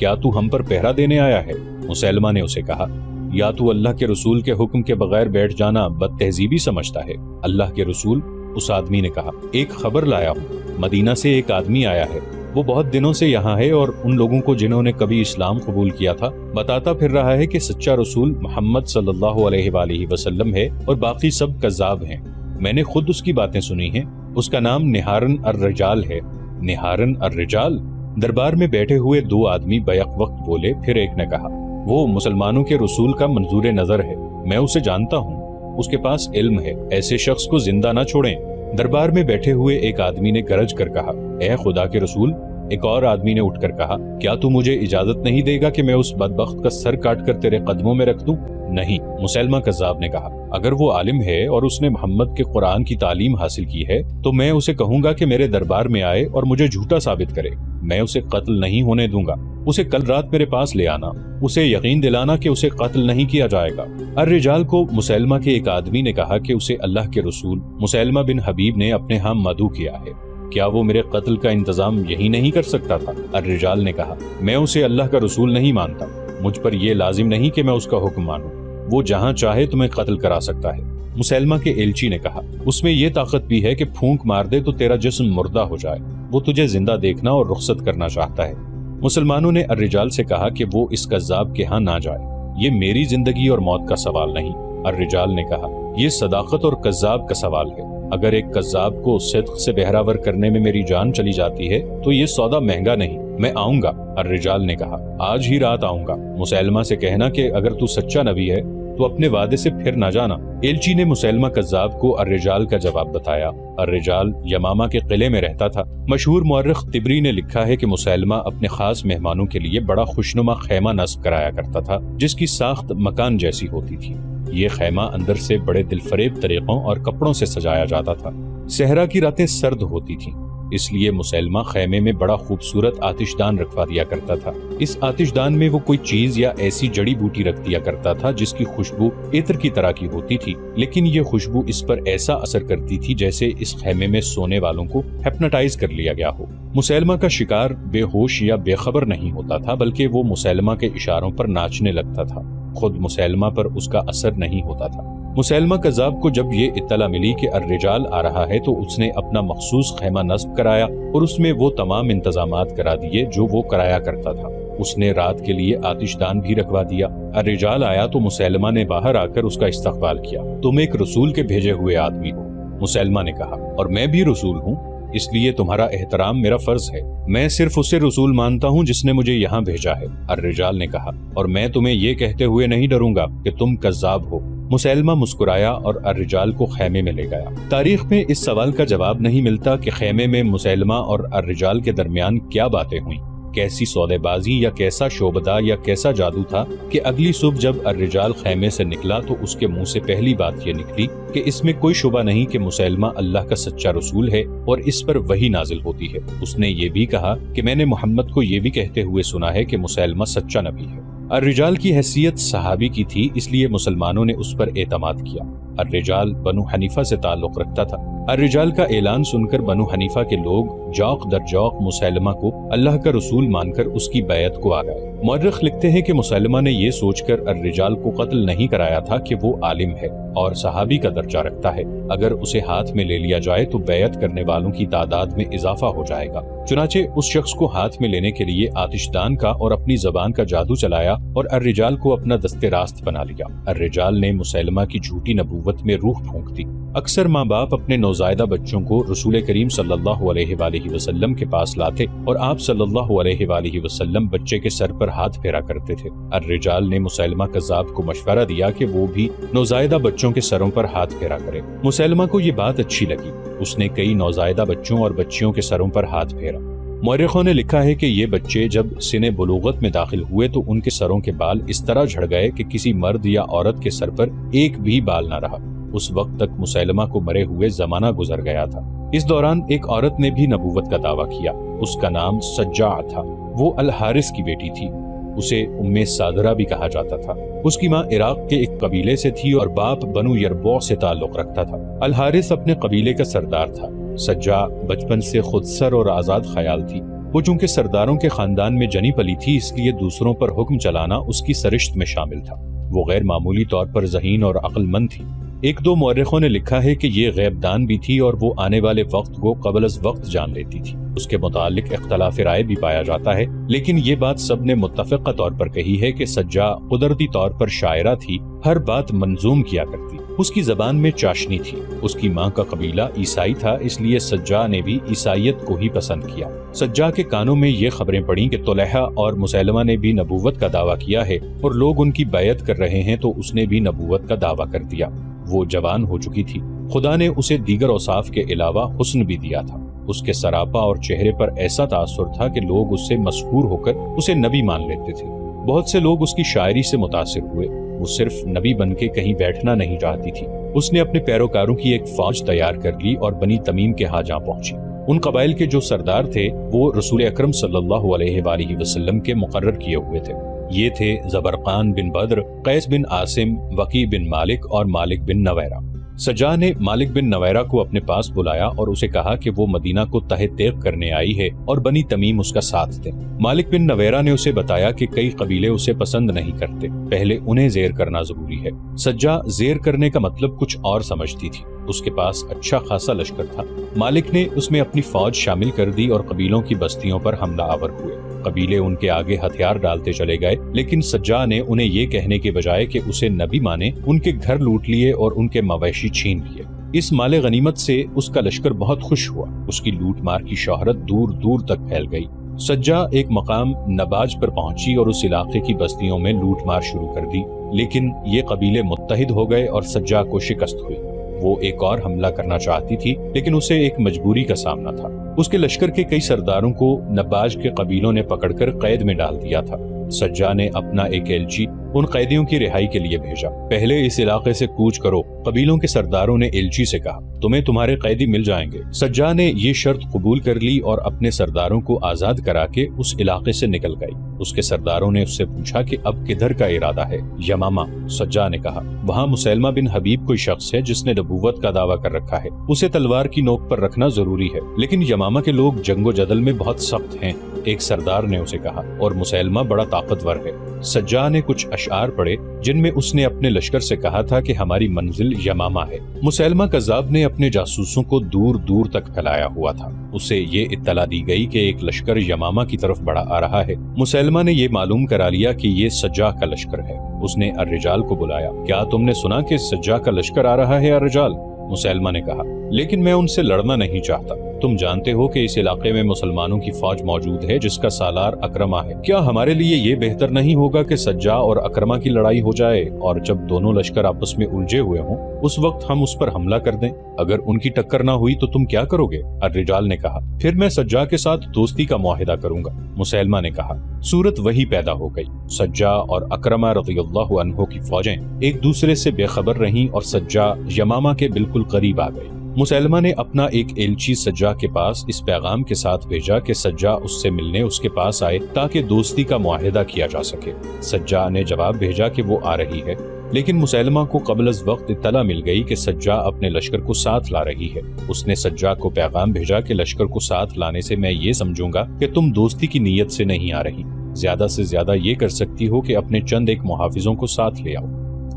کیا تو ہم پر پہرا دینے آیا ہے؟ مسیلمہ نے اسے کہا، یا تو اللہ کے رسول کے حکم کے بغیر بیٹھ جانا بد تہذیبی سمجھتا ہے؟ اللہ کے رسول، اس آدمی نے کہا، ایک خبر لایا ہوں، مدینہ سے ایک آدمی آیا ہے، وہ بہت دنوں سے یہاں ہے اور ان لوگوں کو جنہوں نے کبھی اسلام قبول کیا تھا بتاتا پھر رہا ہے کہ سچا رسول محمد صلی اللہ علیہ وآلہ وسلم ہے اور باقی سب کذاب ہیں۔ میں نے خود اس کی باتیں سنی ہیں، اس کا نام نہارن الرجال ہے۔ نہارن الرجال؟ دربار میں بیٹھے ہوئے دو آدمی بیک وقت بولے، پھر ایک نے کہا، وہ مسلمانوں کے رسول کا منظور نظر ہے، میں اسے جانتا ہوں، اس کے پاس علم ہے، ایسے شخص کو زندہ نہ چھوڑیں۔ دربار میں بیٹھے ہوئے ایک آدمی نے گرج کر کہا، اے خدا کے رسول۔ ایک اور آدمی نے اٹھ کر کہا، کیا تو مجھے اجازت نہیں دے گا کہ میں اس بدبخت کا سر کاٹ کر تیرے قدموں میں رکھ دوں؟ نہیں، مسیلمہ کذاب نے کہا، اگر وہ عالم ہے اور اس نے محمد کے قرآن کی تعلیم حاصل کی ہے تو میں اسے کہوں گا کہ میرے دربار میں آئے اور مجھے جھوٹا ثابت کرے، میں اسے قتل نہیں ہونے دوں گا۔ اسے کل رات میرے پاس لے آنا، اسے یقین دلانا کہ اسے قتل نہیں کیا جائے گا۔ الرجال کو مسیلمہ کے ایک آدمی نے کہا کہ اسے اللہ کے رسول مسیلمہ بن حبیب نے اپنے ہاں مدعو کیا ہے، کیا وہ میرے قتل کا انتظام یہی نہیں کر سکتا تھا؟ الرجال نے کہا، میں اسے اللہ کا رسول نہیں مانتا، مجھ پر یہ لازم نہیں کہ میں اس کا حکم مانوں، وہ جہاں چاہے تمہیں قتل کرا سکتا ہے۔ مسیلمہ کے ایلچی نے کہا، اس میں یہ طاقت بھی ہے کہ پھونک مار دے تو تیرا جسم مردہ ہو جائے، وہ تجھے زندہ دیکھنا اور رخصت کرنا چاہتا ہے۔ مسلمانوں نے الرجال سے کہا کہ وہ اس کذاب کے ہاں نہ جائے، یہ میری زندگی اور موت کا سوال نہیں۔ الرجال نے کہا، یہ صداقت اور کذاب کا سوال ہے، اگر ایک کذاب کو صدق سے بہراور کرنے میں میری جان چلی جاتی ہے تو یہ سودا مہنگا نہیں، میں آؤں گا۔ الرجال نے کہا، آج ہی رات آؤں گا، مسیلمہ سے کہنا کہ اگر تو سچا نبی ہے تو اپنے وعدے سے پھر نہ جانا۔ ایلچی نے مسیلمہ کذاب کو الرجال کا جواب بتایا۔ الرجال یمامہ کے قلعے میں رہتا تھا۔ مشہور مورخ طبری نے لکھا ہے کہ مسیلمہ اپنے خاص مہمانوں کے لیے بڑا خوشنما خیمہ نصب کرایا کرتا تھا جس کی ساخت مکان جیسی ہوتی تھی۔ یہ خیمہ اندر سے بڑے دلفریب طریقوں اور کپڑوں سے سجایا جاتا تھا۔ صحرا کی راتیں سرد ہوتی تھیں، اس لیے مسیلمہ خیمے میں بڑا خوبصورت آتش دان رکھوا دیا کرتا تھا۔ اس آتش دان میں وہ کوئی چیز یا ایسی جڑی بوٹی رکھ دیا کرتا تھا جس کی خوشبو عطر کی طرح کی ہوتی تھی، لیکن یہ خوشبو اس پر ایسا اثر کرتی تھی جیسے اس خیمے میں سونے والوں کو ہپناٹائز کر لیا گیا ہو۔ مسیلمہ کا شکار بے ہوش یا بے خبر نہیں ہوتا تھا، بلکہ وہ مسیلمہ کے اشاروں پر ناچنے لگتا تھا، خود مسیلمہ پر اس کا اثر نہیں ہوتا تھا۔ مسیلمہ کذاب کو جب یہ اطلاع ملی کہ الرجال آ رہا ہے تو اس نے اپنا مخصوص خیمہ نصب کرایا اور اس میں وہ تمام انتظامات کرا دیے جو وہ کرایا کرتا تھا۔ اس نے رات کے لیے آتش دان بھی رکھوا دیا۔ الرجال آیا تو مسیلمہ نے باہر آ کر اس کا استقبال کیا۔ تم ایک رسول کے بھیجے ہوئے آدمی ہو، مسیلمہ نے کہا، اور میں بھی رسول ہوں، اس لیے تمہارا احترام میرا فرض ہے۔ میں صرف اسے رسول مانتا ہوں جس نے مجھے یہاں بھیجا ہے، الرجال نے کہا، اور میں تمہیں یہ کہتے ہوئے نہیں ڈروں گا کہ تم کذاب ہو۔ مسیلمہ مسکرایا اور الرجال کو خیمے میں لے گیا۔ تاریخ میں اس سوال کا جواب نہیں ملتا کہ خیمے میں مسیلمہ اور الرجال کے درمیان کیا باتیں ہوئیں، کیسی سودے بازی یا کیسا شعبدہ یا کیسا جادو تھا کہ اگلی صبح جب الرجال خیمے سے نکلا تو اس کے منہ سے پہلی بات یہ نکلی کہ اس میں کوئی شبہ نہیں کہ مسیلمہ اللہ کا سچا رسول ہے اور اس پر وحی نازل ہوتی ہے۔ اس نے یہ بھی کہا کہ میں نے محمد کو یہ بھی کہتے ہوئے سنا ہے کہ مسیلمہ سچا نبی ہے۔ الرجال کی حیثیت صحابی کی تھی، اس لیے مسلمانوں نے اس پر اعتماد کیا۔ الرجال بنو حنیفہ سے تعلق رکھتا تھا۔ الرجال کا اعلان سن کر بنو حنیفہ کے لوگ جوق در جوق مسیلمہ کو اللہ کا رسول مان کر اس کی بیعت کو آ گئے۔ مورخ لکھتے ہیں کہ مسیلمہ نے یہ سوچ کر الرجال کو قتل نہیں کرایا تھا کہ وہ عالم ہے اور صحابی کا درجہ رکھتا ہے، اگر اسے ہاتھ میں لے لیا جائے تو بیعت کرنے والوں کی تعداد میں اضافہ ہو جائے گا۔ چنانچہ اس شخص کو ہاتھ میں لینے کے لیے آتش دان کا اور اپنی زبان کا جادو چلایا اور الرجال کو اپنا دست راست بنا لیا۔ الرجال نے مسیلمہ کی جھوٹی نبوت میں روح پھونک دی۔ اکثر ماں باپ اپنے نوزائیدہ بچوں کو رسول کریم صلی اللہ علیہ وآلہ وسلم کے پاس لاتے اور آپ صلی اللہ علیہ وآلہ وسلم بچے کے سر پر ہاتھ پھیرا کرتے تھے۔ الرجال نے مسیلمہ کذاب کو مشورہ دیا کہ وہ بھی نوزائیدہ بچوں کے سروں پر ہاتھ پھیرا کرے۔ مسیلمہ کو یہ بات اچھی لگی، اس نے کئی نوزائیدہ بچوں اور بچیوں کے سروں پر ہاتھ پھیرا۔ مورخوں نے لکھا ہے کہ یہ بچے جب سن بلوغت میں داخل ہوئے تو ان کے سروں کے بال اس طرح جھڑ گئے کہ کسی مرد یا عورت کے سر پر ایک بھی بال نہ رہا۔ اس وقت تک مسیلمہ کو مرے ہوئے زمانہ گزر گیا تھا۔ اس دوران ایک عورت نے بھی نبوت کا دعویٰ کیا، اس کا نام سجاع تھا، وہ الحارث کی بیٹی تھی، اسے ام صادرہ بھی کہا جاتا تھا۔ اس کی ماں عراق کے ایک قبیلے سے تھی اور باپ بنو یربوع سے تعلق رکھتا تھا۔ الحارث اپنے قبیلے کا سردار تھا۔ سجاع بچپن سے خود سر اور آزاد خیال تھی۔ وہ چونکہ سرداروں کے خاندان میں جنی پلی تھی، اس لیے دوسروں پر حکم چلانا اس کی سرشت میں شامل تھا۔ وہ غیر معمولی طور پر ذہین اور عقل مند تھی۔ ایک دو مورخوں نے لکھا ہے کہ یہ غیب دان بھی تھی اور وہ آنے والے وقت کو قبل از وقت جان لیتی تھی۔ اس کے متعلق اختلاف رائے بھی پایا جاتا ہے، لیکن یہ بات سب نے متفقہ طور پر کہی ہے کہ سجا قدرتی طور پر شاعرہ تھی، ہر بات منظوم کیا کرتی۔ اس کی زبان میں چاشنی تھی۔ اس کی ماں کا قبیلہ عیسائی تھا، اس لیے سجا نے بھی عیسائیت کو ہی پسند کیا۔ سجا کے کانوں میں یہ خبریں پڑیں کہ طلحہ اور مسیلمہ نے بھی نبوت کا دعویٰ کیا ہے اور لوگ ان کی بیعت کر رہے ہیں، تو اس نے بھی نبوت کا دعویٰ کر دیا۔ وہ جوان ہو چکی تھی۔ خدا نے اسے دیگر اوصاف کے علاوہ حسن بھی دیا تھا۔ اس کے سراپا اور چہرے پر ایسا تاثر تھا کہ لوگ اس سے مسحور ہو کر اسے نبی مان لیتے تھے۔ بہت سے لوگ اس کی شاعری سے متاثر ہوئے۔ وہ صرف نبی بن کے کہیں بیٹھنا نہیں چاہتی تھی۔ اس نے اپنے پیروکاروں کی ایک فوج تیار کر لی اور بنی تمیم کے ہاں جا پہنچی۔ ان قبائل کے جو سردار تھے وہ رسول اکرم صلی اللہ علیہ وآلہ وسلم کے مقرر کیے ہوئے تھے۔ یہ تھے زبرقان بن بدر، قیس بن عاصم، وقی بن مالک اور مالک بن نویرہ۔ سجا نے مالک بن نویرہ کو اپنے پاس بلایا اور اسے کہا کہ وہ مدینہ کو تہہ تیغ کرنے آئی ہے اور بنی تمیم اس کا ساتھ دیں۔ مالک بن نویرہ نے اسے بتایا کہ کئی قبیلے اسے پسند نہیں کرتے، پہلے انہیں زیر کرنا ضروری ہے۔ سجا زیر کرنے کا مطلب کچھ اور سمجھتی تھی۔ اس کے پاس اچھا خاصا لشکر تھا۔ مالک نے اس میں اپنی فوج شامل کر دی اور قبیلوں کی بستیوں پر حملہ آور ہوئے۔ قبیلے ان کے آگے ہتھیار ڈالتے چلے گئے، لیکن سجا نے انہیں یہ کہنے کے بجائے کہ اسے نبی مانے، ان کے گھر لوٹ لیے اور ان کے مویشی چھین لیے۔ اس مال غنیمت سے اس کا لشکر بہت خوش ہوا۔ اس کی لوٹ مار کی شہرت دور دور تک پھیل گئی۔ سجا ایک مقام نباج پر پہنچی اور اس علاقے کی بستیوں میں لوٹ مار شروع کر دی، لیکن یہ قبیلے متحد ہو گئے اور سجا کو شکست ہوئی۔ وہ ایک اور حملہ کرنا چاہتی تھی، لیکن اسے ایک مجبوری کا سامنا تھا۔ اس کے لشکر کے کئی سرداروں کو نباج کے قبیلوں نے پکڑ کر قید میں ڈال دیا تھا۔ سجا نے اپنا ایک ایلچی ان قیدیوں کی رہائی کے لیے بھیجا۔ پہلے اس علاقے سے کوچ کرو، قبیلوں کے سرداروں نے ایلچی سے کہا، تمہیں تمہارے قیدی مل جائیں گے۔ سجا نے یہ شرط قبول کر لی اور اپنے سرداروں کو آزاد کرا کے اس علاقے سے نکل گئی۔ اس کے سرداروں نے اس سے پوچھا کہ اب کدھر کا ارادہ ہے؟ یمامہ، سجا نے کہا۔ وہاں مسیلمہ بن حبیب کوئی شخص ہے جس نے نبوت کا دعویٰ کر رکھا ہے، اسے تلوار کی نوک پر رکھنا ضروری ہے، لیکن یمامہ کے لوگ جنگ و جدل میں بہت سخت ہیں، ایک سردار نے اسے کہا، اور مسیلمہ بڑا طاقتور ہے۔ سجا نے کچھ اشعار پڑھے جن میں اس نے اپنے لشکر سے کہا تھا کہ ہماری منزل یمامہ ہے۔ مسیلمہ کذاب نے اپنے جاسوسوں کو دور دور تک پھیلایا ہوا تھا۔ اسے یہ اطلاع دی گئی کہ ایک لشکر یمامہ کی طرف بڑھا آ رہا ہے۔ مسیلمہ نے یہ معلوم کرا لیا کہ یہ سجا کا لشکر ہے۔ اس نے الرجال کو بلایا، کیا تم نے سنا کہ سجا کا لشکر آ رہا ہے الرجال؟ مسیلمہ نے کہا، لیکن میں ان سے لڑنا نہیں چاہتا۔ تم جانتے ہو کہ اس علاقے میں مسلمانوں کی فوج موجود ہے جس کا سالار اکرمہ ہے۔ کیا ہمارے لیے یہ بہتر نہیں ہوگا کہ سجا اور اکرمہ کی لڑائی ہو جائے اور جب دونوں لشکر آپس میں الجھے ہوئے ہوں اس وقت ہم اس پر حملہ کر دیں؟ اگر ان کی ٹکر نہ ہوئی تو تم کیا کرو گے؟ الرجال نے کہا، پھر میں سجا کے ساتھ دوستی کا معاہدہ کروں گا۔ مسیلمہ نے کہا۔ صورت وہی پیدا ہو گئی۔ سجا اور اکرمہ رضی اللہ عنہ کی فوجیں ایک دوسرے سے بے خبر رہیں اور سجا یمامہ کے بالکل قریب آ گئی۔ مسیلمہ نے اپنا ایک ایلچی سجا کے پاس اس پیغام کے ساتھ بھیجا کہ سجا اس سے ملنے اس کے پاس آئے تاکہ دوستی کا معاہدہ کیا جا سکے۔ سجا نے جواب بھیجا کہ وہ آ رہی ہے، لیکن مسیلمہ کو قبل از وقت اطلاع مل گئی کہ سجا اپنے لشکر کو ساتھ لا رہی ہے۔ اس نے سجا کو پیغام بھیجا کہ لشکر کو ساتھ لانے سے میں یہ سمجھوں گا کہ تم دوستی کی نیت سے نہیں آ رہی، زیادہ سے زیادہ یہ کر سکتی ہو کہ اپنے چند ایک محافظوں کو ساتھ لے آؤ۔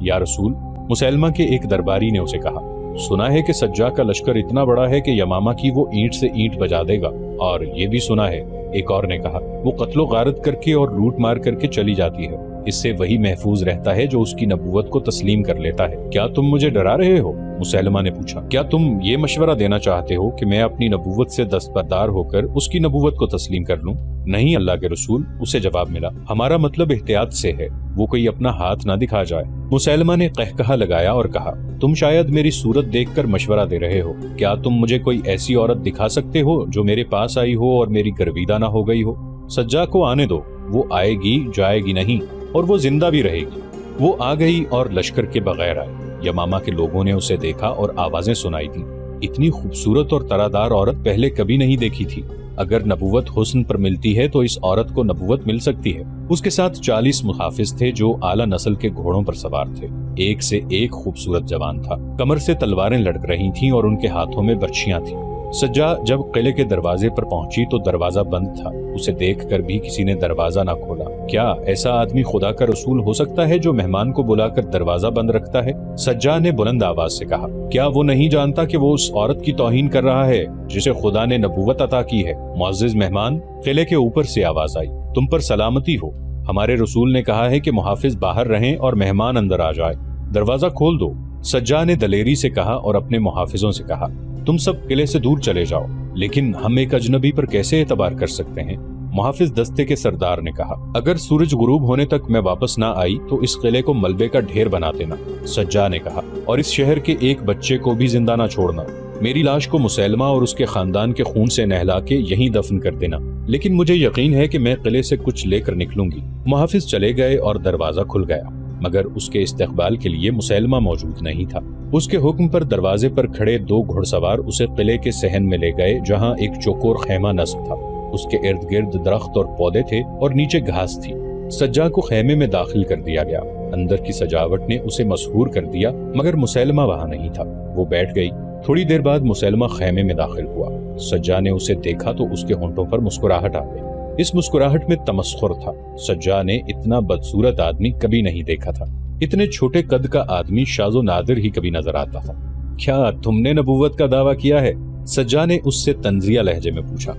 یا رسول، مسیلمہ کے ایک درباری نے اسے کہا، سنا ہے کہ سجا کا لشکر اتنا بڑا ہے کہ یمامہ کی وہ اینٹ سے اینٹ بجا دے گا، اور یہ بھی سنا ہے، ایک اور نے کہا، وہ قتل و غارت کر کے اور لوٹ مار کر کے چلی جاتی ہے، اس سے وہی محفوظ رہتا ہے جو اس کی نبوت کو تسلیم کر لیتا ہے۔ کیا تم مجھے ڈرا رہے ہو؟ مسیلمہ نے پوچھا، کیا تم یہ مشورہ دینا چاہتے ہو کہ میں اپنی نبوت سے دستبردار ہو کر اس کی نبوت کو تسلیم کر لوں؟ نہیں اللہ کے رسول، اسے جواب ملا، ہمارا مطلب احتیاط سے ہے، وہ کوئی اپنا ہاتھ نہ دکھا جائے۔ مسیلمہ نے قہقہہ لگایا اور کہا، تم شاید میری صورت دیکھ کر مشورہ دے رہے ہو، کیا تم مجھے کوئی ایسی عورت دکھا سکتے ہو جو میرے پاس آئی ہو اور میری گرویدہ نہ ہو گئی ہو؟ سجا کو آنے دو، وہ آئے گی جائے گی نہیں، اور وہ زندہ بھی رہے گی۔ وہ آ گئی اور لشکر کے بغیر آئی۔ یمامہ کے لوگوں نے اسے دیکھا اور آوازیں سنائی دیں۔ اتنی خوبصورت اور ترادار عورت پہلے کبھی نہیں دیکھی تھی۔ اگر نبوت حسن پر ملتی ہے تو اس عورت کو نبوت مل سکتی ہے۔ اس کے ساتھ 40 محافظ تھے جو اعلیٰ نسل کے گھوڑوں پر سوار تھے۔ ایک سے ایک خوبصورت جوان تھا، کمر سے تلواریں لڑک رہی تھیں اور ان کے ہاتھوں میں برچھیاں تھیں۔ سجا جب قلعے کے دروازے پر پہنچی تو دروازہ بند تھا۔ اسے دیکھ کر بھی کسی نے دروازہ نہ کھولا۔ کیا ایسا آدمی خدا کا رسول ہو سکتا ہے جو مہمان کو بلا کر دروازہ بند رکھتا ہے؟ سجا نے بلند آواز سے کہا، کیا وہ نہیں جانتا کہ وہ اس عورت کی توہین کر رہا ہے جسے خدا نے نبوت عطا کی ہے؟ معزز مہمان، قلعے کے اوپر سے آواز آئی، تم پر سلامتی ہو، ہمارے رسول نے کہا ہے کہ محافظ باہر رہیں اور مہمان اندر آ جائے، دروازہ کھول دو۔ سجا نے دلیری سے کہا اور اپنے محافظوں سے کہا، تم سب قلعے سے دور چلے جاؤ۔ لیکن ہم ایک اجنبی پر کیسے اعتبار کر سکتے ہیں؟ محافظ دستے کے سردار نے کہا، اگر سورج غروب ہونے تک میں واپس نہ آئی تو اس قلعے کو ملبے کا ڈھیر بنا دینا۔ سجا نے کہا، اور اس شہر کے ایک بچے کو بھی زندہ نہ چھوڑنا۔ میری لاش کو مسلمہ اور اس کے خاندان کے خون سے نہلا کے یہیں دفن کر دینا، لیکن مجھے یقین ہے کہ میں قلعے سے کچھ لے کر نکلوں گی۔ محافظ چلے گئے اور دروازہ کھل گیا، مگر اس کے استقبال کے لیے مسلمہ موجود نہیں تھا۔ اس کے حکم پر دروازے پر کھڑے 2 گھڑ سوار اسے قلعے کے صحن میں لے گئے جہاں ایک چوکور خیمہ نصب تھا۔ اس کے ارد گرد درخت اور پودے تھے اور نیچے گھاس تھی۔ سجا کو خیمے میں داخل کر دیا گیا۔ اندر کی سجاوٹ نے اسے مسحور کر دیا، مگر مسلمہ وہاں نہیں تھا۔ وہ بیٹھ گئی۔ تھوڑی دیر بعد مسلمہ خیمے میں داخل ہوا۔ سجا نے اسے دیکھا تو اس کے ہونٹوں پر مسکراہٹ آ گئی۔ اس مسکراہٹ میں تمسخر تھا۔ سجا نے اتنا بدصورت آدمی کبھی نہیں دیکھا تھا۔ اتنے چھوٹے قد کا آدمی شاذ و نادر ہی کبھی نظر آتا تھا۔ کیا تم نے نبوت کا دعویٰ کیا ہے؟ سجا نے اس سے طنزیہ لہجے میں پوچھا۔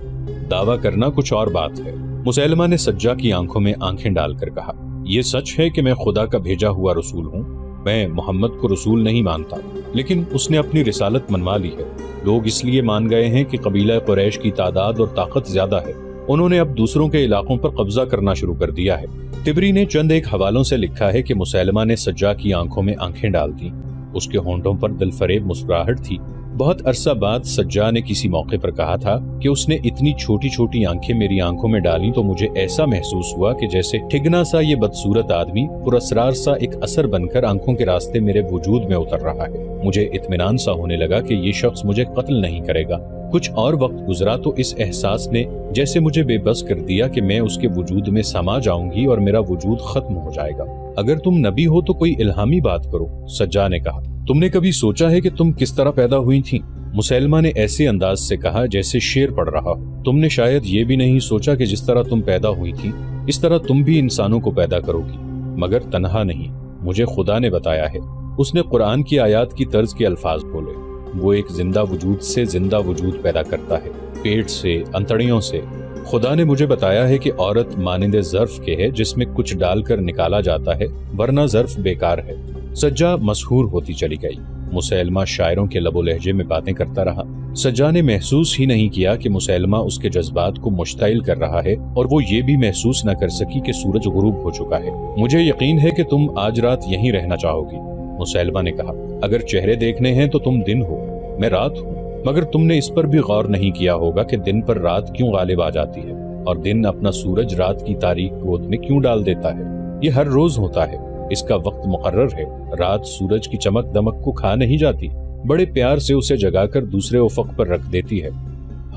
دعویٰ کرنا کچھ اور بات ہے، مسلمہ نے سجا کی آنکھوں میں آنکھیں ڈال کر کہا۔ یہ سچ ہے کہ میں خدا کا بھیجا ہوا رسول ہوں۔ میں محمد کو رسول نہیں مانتا، لیکن اس نے اپنی رسالت منوا لی ہے۔ لوگ اس لیے مان گئے ہیں کہ قبیلہ قریش کی تعداد اور طاقت زیادہ ہے۔ انہوں نے اب دوسروں کے علاقوں پر قبضہ کرنا شروع کر دیا ہے۔ تبری نے چند ایک حوالوں سے لکھا ہے کہ مسلمہ نے سجا کی آنکھوں میں آنکھیں ڈال دیں۔ اس کے ہونٹوں پر دل فریب مسکراہٹ تھی۔ بہت عرصہ بعد سجا نے کسی موقع پر کہا تھا کہ اس نے اتنی چھوٹی چھوٹی آنکھیں میری آنکھوں میں ڈالیں تو مجھے ایسا محسوس ہوا کہ جیسے ٹھگنا سا یہ بدصورت آدمی پراسرار سا ایک اثر بن کر آنکھوں کے راستے میرے وجود میں اتر رہا ہے۔ مجھے اطمینان سا ہونے لگا کہ یہ شخص مجھے قتل نہیں کرے گا۔ کچھ اور وقت گزرا تو اس احساس نے جیسے مجھے بے بس کر دیا کہ میں اس کے وجود میں سما جاؤں گی اور میرا وجود ختم ہو جائے گا۔ اگر تم نبی ہو تو کوئی الہامی بات کرو، سجا نے کہا۔ تم نے کبھی سوچا ہے کہ تم کس طرح پیدا ہوئی تھی؟ مسلمہ نے ایسے انداز سے کہا جیسے شعر پڑھ رہا ہو۔ تم نے شاید یہ بھی نہیں سوچا کہ جس طرح تم پیدا ہوئی تھی اس طرح تم بھی انسانوں کو پیدا کرو گی، مگر تنہا نہیں، مجھے خدا نے بتایا ہے۔ اس نے قرآن کی آیات کی طرز کے الفاظ بولے۔ وہ ایک زندہ وجود سے زندہ وجود پیدا کرتا ہے، پیٹ سے، انتڑیوں سے۔ خدا نے مجھے بتایا ہے کہ عورت مانند ظرف کے ہے جس میں کچھ ڈال کر نکالا جاتا ہے، ورنہ ظرف بیکار ہے۔ سجا مسحور ہوتی چلی گئی۔ مسلمہ شاعروں کے لب و لہجے میں باتیں کرتا رہا۔ سجا نے محسوس ہی نہیں کیا کہ مسلمہ اس کے جذبات کو مشتعل کر رہا ہے، اور وہ یہ بھی محسوس نہ کر سکی کہ سورج غروب ہو چکا ہے۔ مجھے یقین ہے کہ تم آج رات یہیں رہنا چاہو گی، مسلمہ نے کہا۔ اگر چہرے دیکھنے ہیں تو تم دن ہو، میں رات ہوں، مگر تم نے اس پر بھی غور نہیں کیا ہوگا کہ دن پر رات کیوں غالب آ جاتی ہے، اور دن اپنا سورج رات کی تاریک گود میں کیوں ڈال دیتا ہے۔ یہ ہر روز ہوتا ہے، اس کا وقت مقرر ہے۔ رات سورج کی چمک دمک کو کھا نہیں جاتی، بڑے پیار سے اسے جگا کر دوسرے افق پر رکھ دیتی ہے۔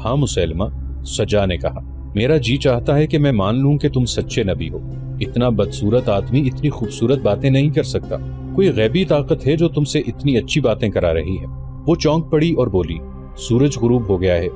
ہاں مسلمہ، سجا نے کہا، میرا جی چاہتا ہے کہ میں مان لوں کہ تم سچے نبی ہو۔ اتنا بدصورت آدمی اتنی خوبصورت باتیں نہیں کر سکتا۔ کوئی غیبی طاقت ہے جو تم سے اتنی اچھی باتیں کرا رہی ہے۔ وہ چونک پڑی اور بولی، سورج غروب ہو گیا ہے۔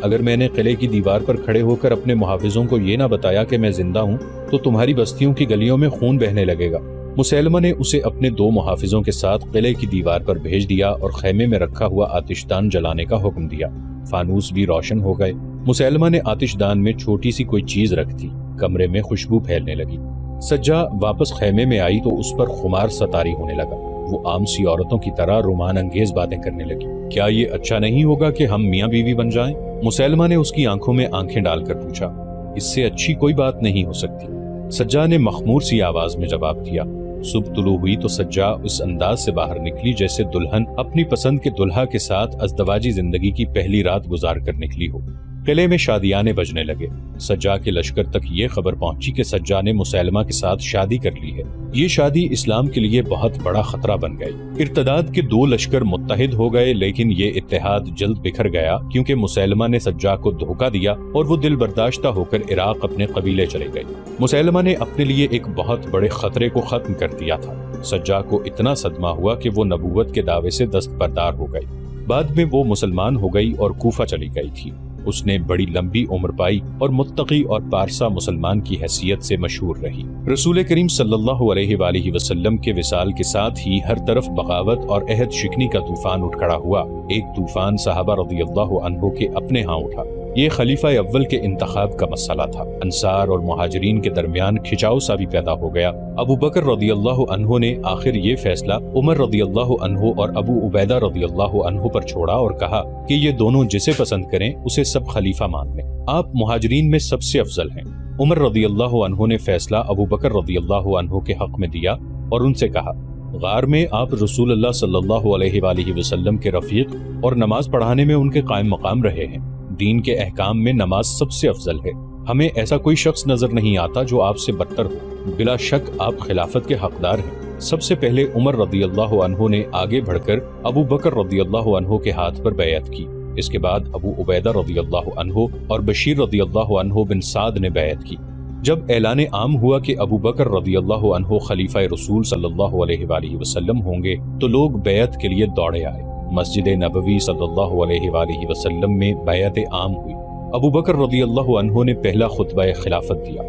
اگر میں نے قلعے کی دیوار پر کھڑے ہو کر اپنے محافظوں کو یہ نہ بتایا کہ میں زندہ ہوں تو تمہاری بستیوں کی گلیوں میں خون بہنے لگے گا۔ مسلمہ نے اسے اپنے 2 محافظوں کے ساتھ قلعے کی دیوار پر بھیج دیا اور خیمے میں رکھا ہوا آتش دان جلانے کا حکم دیا۔ فانوس بھی روشن ہو گئے۔ مسلمہ نے آتش دان میں چھوٹی سی کوئی چیز رکھ دی۔ کمرے میں خوشبو پھیلنے لگی۔ سجا واپس خیمے میں آئی تو اس پر خمار ستاری ہونے لگا۔ وہ عام سی عورتوں کی طرح رومان انگیز باتیں کرنے لگی۔ کیا یہ اچھا نہیں ہوگا کہ ہم میاں بیوی بن جائیں؟ مسلمہ نے اس کی آنکھوں میں آنکھیں ڈال کر پوچھا۔ اس سے اچھی کوئی بات نہیں ہو سکتی، سجا نے مخمور سی آواز میں جواب دیا۔ صبح طلوع ہوئی تو سجا اس انداز سے باہر نکلی جیسے دلہن اپنی پسند کے دلہا کے ساتھ ازدواجی زندگی کی پہلی رات گزار کر نکلی ہو۔ قلعے میں شادیانے بجنے لگے۔ سجا کے لشکر تک یہ خبر پہنچی کہ سجا نے مسلمہ کے ساتھ شادی کر لی ہے۔ یہ شادی اسلام کے لیے بہت بڑا خطرہ بن گئی۔ ارتداد کے 2 لشکر متحد ہو گئے، لیکن یہ اتحاد جلد بکھر گیا کیونکہ مسلمہ نے سجا کو دھوکہ دیا اور وہ دل برداشتہ ہو کر عراق اپنے قبیلے چلے گئے۔ مسلمہ نے اپنے لیے ایک بہت بڑے خطرے کو ختم کر دیا تھا۔ سجا کو اتنا صدمہ ہوا کہ وہ نبوت کے دعوے سے دستبردار ہو گئی۔ بعد میں وہ مسلمان ہو گئی اور کوفہ چلی گئی تھی۔ اس نے بڑی لمبی عمر پائی اور متقی اور پارسا مسلمان کی حیثیت سے مشہور رہی۔ رسول کریم صلی اللہ علیہ وآلہ وسلم کے وصال کے ساتھ ہی ہر طرف بغاوت اور عہد شکنی کا طوفان اٹھ کھڑا ہوا۔ ایک طوفان صحابہ رضی اللہ عنہ کے اپنے ہاں اٹھا۔ یہ خلیفہ اول کے انتخاب کا مسئلہ تھا۔ انصار اور مہاجرین کے درمیان کھچاؤ سا بھی پیدا ہو گیا۔ ابو بکر رضی اللہ عنہ نے آخر یہ فیصلہ عمر رضی اللہ عنہ اور ابو عبیدہ رضی اللہ عنہ پر چھوڑا اور کہا کہ یہ دونوں جسے پسند کریں اسے سب خلیفہ مان لیں۔ آپ مہاجرین میں سب سے افضل ہیں۔ عمر رضی اللہ عنہ نے فیصلہ ابو بکر رضی اللہ عنہ کے حق میں دیا اور ان سے کہا، غار میں آپ رسول اللہ صلی اللہ علیہ وآلہ وسلم کے رفیق اور نماز پڑھانے میں ان کے قائم مقام رہے ہیں۔ دین کے احکام میں نماز سب سے افضل ہے۔ ہمیں ایسا کوئی شخص نظر نہیں آتا جو آپ سے بدتر ہو۔ بلا شک آپ خلافت کے حقدار ہیں۔ سب سے پہلے عمر رضی اللہ عنہ نے آگے بڑھ کر ابو بکر رضی اللہ عنہ کے ہاتھ پر بیعت کی۔ اس کے بعد ابو عبیدہ رضی اللہ عنہ اور بشیر رضی اللہ عنہ بن سعد نے بیعت کی۔ جب اعلان عام ہوا کہ ابو بکر رضی اللہ عنہ خلیفہ رسول صلی اللہ علیہ وآلہ وسلم ہوں گے تو لوگ بیعت کے لیے دوڑے آئے۔ مسجد نبوی صلی اللہ علیہ وآلہ وسلم میں بیعت عام ہوئی۔ ابو بکر رضی اللہ عنہ نے پہلا خطبہ خلافت دیا۔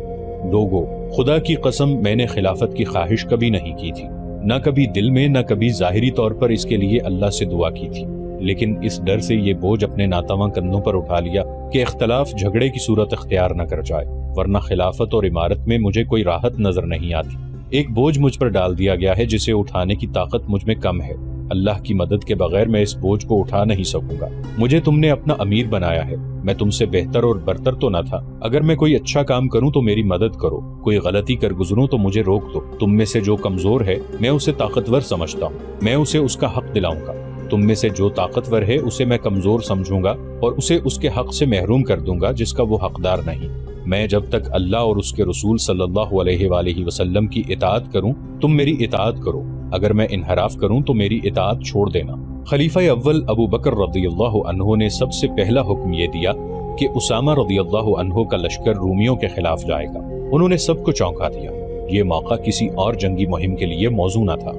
لوگو، خدا کی قسم میں نے خلافت کی خواہش کبھی نہیں کی تھی، نہ کبھی دل میں نہ کبھی ظاہری طور پر اس کے لیے اللہ سے دعا کی تھی، لیکن اس ڈر سے یہ بوجھ اپنے ناتواں کندھوں پر اٹھا لیا کہ اختلاف جھگڑے کی صورت اختیار نہ کر جائے، ورنہ خلافت اور امارت میں مجھے کوئی راحت نظر نہیں آتی۔ ایک بوجھ مجھ پر ڈال دیا گیا ہے جسے اٹھانے کی طاقت مجھ میں کم ہے۔ اللہ کی مدد کے بغیر میں اس بوجھ کو اٹھا نہیں سکوں گا۔ مجھے تم نے اپنا امیر بنایا ہے، میں تم سے بہتر اور برتر تو نہ تھا۔ اگر میں کوئی اچھا کام کروں تو میری مدد کرو، کوئی غلطی کر گزروں تو مجھے روک دو۔ تم میں سے جو کمزور ہے میں اسے طاقتور سمجھتا ہوں، میں اسے اس کا حق دلاؤں گا۔ تم میں سے جو طاقتور ہے اسے میں کمزور سمجھوں گا اور اسے اس کے حق سے محروم کر دوں گا جس کا وہ حقدار نہیں۔ میں جب تک اللہ اور اس کے رسول صلی اللہ علیہ وآلہ وسلم کی اطاعت کروں تم میری اطاعت کرو، اگر میں انحراف کروں تو میری اطاعت چھوڑ دینا۔ خلیفہ اول ابو بکر رضی اللہ عنہ نے سب سے پہلا حکم یہ دیا کہ اسامہ رضی اللہ عنہ کا لشکر رومیوں کے خلاف جائے گا۔ انہوں نے سب کو چونکا دیا۔ یہ موقع کسی اور جنگی مہم کے لیے موزوں نہ تھا۔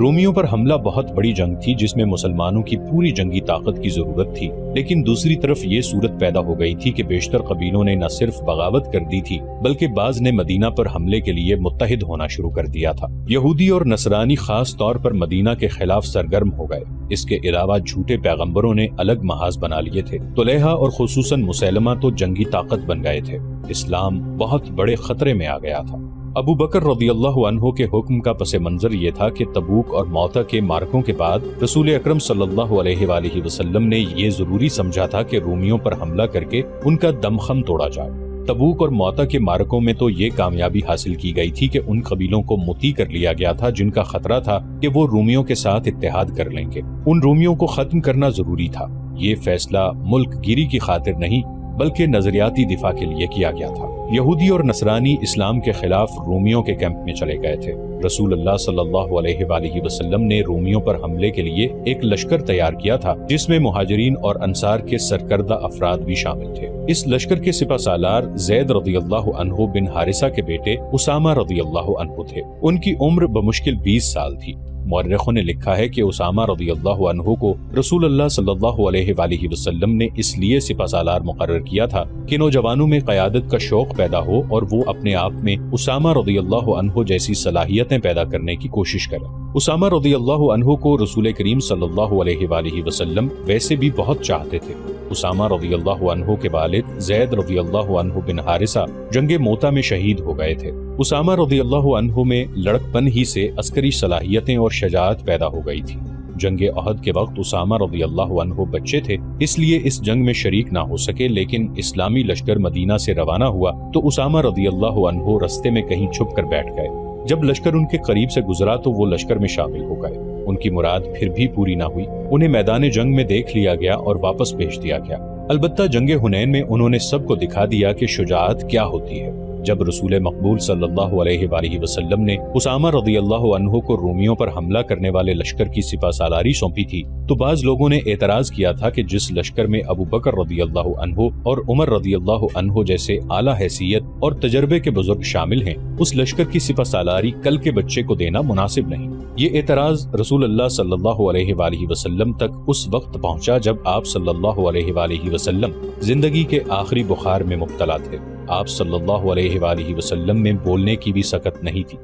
رومیوں پر حملہ بہت بڑی جنگ تھی جس میں مسلمانوں کی پوری جنگی طاقت کی ضرورت تھی، لیکن دوسری طرف یہ صورت پیدا ہو گئی تھی کہ بیشتر قبیلوں نے نہ صرف بغاوت کر دی تھی بلکہ بعض نے مدینہ پر حملے کے لیے متحد ہونا شروع کر دیا تھا۔ یہودی اور نصرانی خاص طور پر مدینہ کے خلاف سرگرم ہو گئے۔ اس کے علاوہ جھوٹے پیغمبروں نے الگ محاذ بنا لیے تھے۔ طلیحہ اور خصوصاً مسیلمہ تو جنگی طاقت بن گئے تھے۔ اسلام بہت بڑے خطرے میں آ گیا تھا۔ ابو بکر رضی اللہ عنہ کے حکم کا پس منظر یہ تھا کہ تبوک اور موتا کے مارکوں کے بعد رسول اکرم صلی اللہ علیہ وآلہ وسلم نے یہ ضروری سمجھا تھا کہ رومیوں پر حملہ کر کے ان کا دمخم توڑا جائے۔ تبوک اور موتا کے مارکوں میں تو یہ کامیابی حاصل کی گئی تھی کہ ان قبیلوں کو مطیع کر لیا گیا تھا جن کا خطرہ تھا کہ وہ رومیوں کے ساتھ اتحاد کر لیں گے۔ ان رومیوں کو ختم کرنا ضروری تھا۔ یہ فیصلہ ملک گیری کی خاطر نہیں بلکہ نظریاتی دفاع کے لیے کیا گیا تھا۔ یہودی اور نصرانی اسلام کے خلاف رومیوں کے کیمپ میں چلے گئے تھے۔ رسول اللہ صلی اللہ علیہ وآلہ وسلم نے رومیوں پر حملے کے لیے ایک لشکر تیار کیا تھا جس میں مہاجرین اور انصار کے سرکردہ افراد بھی شامل تھے۔ اس لشکر کے سپہ سالار زید رضی اللہ عنہ بن حارثہ کے بیٹے اسامہ رضی اللہ عنہ تھے۔ ان کی عمر بمشکل 20 سال تھی۔ مورخوں نے لکھا ہے کہ اسامہ رضی اللہ عنہ کو رسول اللہ صلی اللہ علیہ وآلہ وسلم نے اس لیے سپہ سالار مقرر کیا تھا کہ نوجوانوں میں قیادت کا شوق پیدا ہو اور وہ اپنے آپ میں اسامہ رضی اللہ عنہ جیسی صلاحیتیں پیدا کرنے کی کوشش کریں۔ اسامہ رضی اللہ عنہ کو رسول کریم صلی اللہ علیہ وآلہ وسلم ویسے بھی بہت چاہتے تھے۔ اسامہ رضی اللہ عنہ کے والد زید رضی اللہ عنہ بن حارثہ جنگ موتا میں شہید ہو گئے تھے۔ اسامہ رضی اللہ عنہ میں لڑکپن ہی سے عسکری صلاحیتیں اور شجاعت پیدا ہو گئی تھی۔ جنگ احد کے وقت اسامہ رضی اللہ عنہ بچے تھے، اس لیے اس جنگ میں شریک نہ ہو سکے، لیکن اسلامی لشکر مدینہ سے روانہ ہوا تو اسامہ رضی اللہ عنہ رستے میں کہیں چھپ کر بیٹھ گئے۔ جب لشکر ان کے قریب سے گزرا تو وہ لشکر میں شامل ہو گئے۔ ان کی مراد پھر بھی پوری نہ ہوئی۔ انہیں میدان جنگ میں دیکھ لیا گیا اور واپس بھیج دیا گیا۔ البتہ جنگ حنین میں انہوں نے سب کو دکھا دیا کہ شجاعت کیا ہوتی ہے۔ جب رسول مقبول صلی اللہ علیہ وآلہ وسلم نے اسامہ رضی اللہ عنہ کو رومیوں پر حملہ کرنے والے لشکر کی سپہ سالاری سونپی تھی تو بعض لوگوں نے اعتراض کیا تھا کہ جس لشکر میں ابو بکر رضی اللہ عنہ اور عمر رضی اللہ عنہ جیسے اعلیٰ حیثیت اور تجربے کے بزرگ شامل ہیں، اس لشکر کی سپہ سالاری کل کے بچے کو دینا مناسب نہیں۔ یہ اعتراض رسول اللہ صلی اللہ علیہ وآلہ وسلم تک اس وقت پہنچا جب آپ صلی اللہ علیہ وآلہ وسلم زندگی کے آخری بخار میں مبتلا تھے۔ آپ صلی اللہ علیہ وآلہ وسلم میں بولنے کی بھی سکت نہیں تھی۔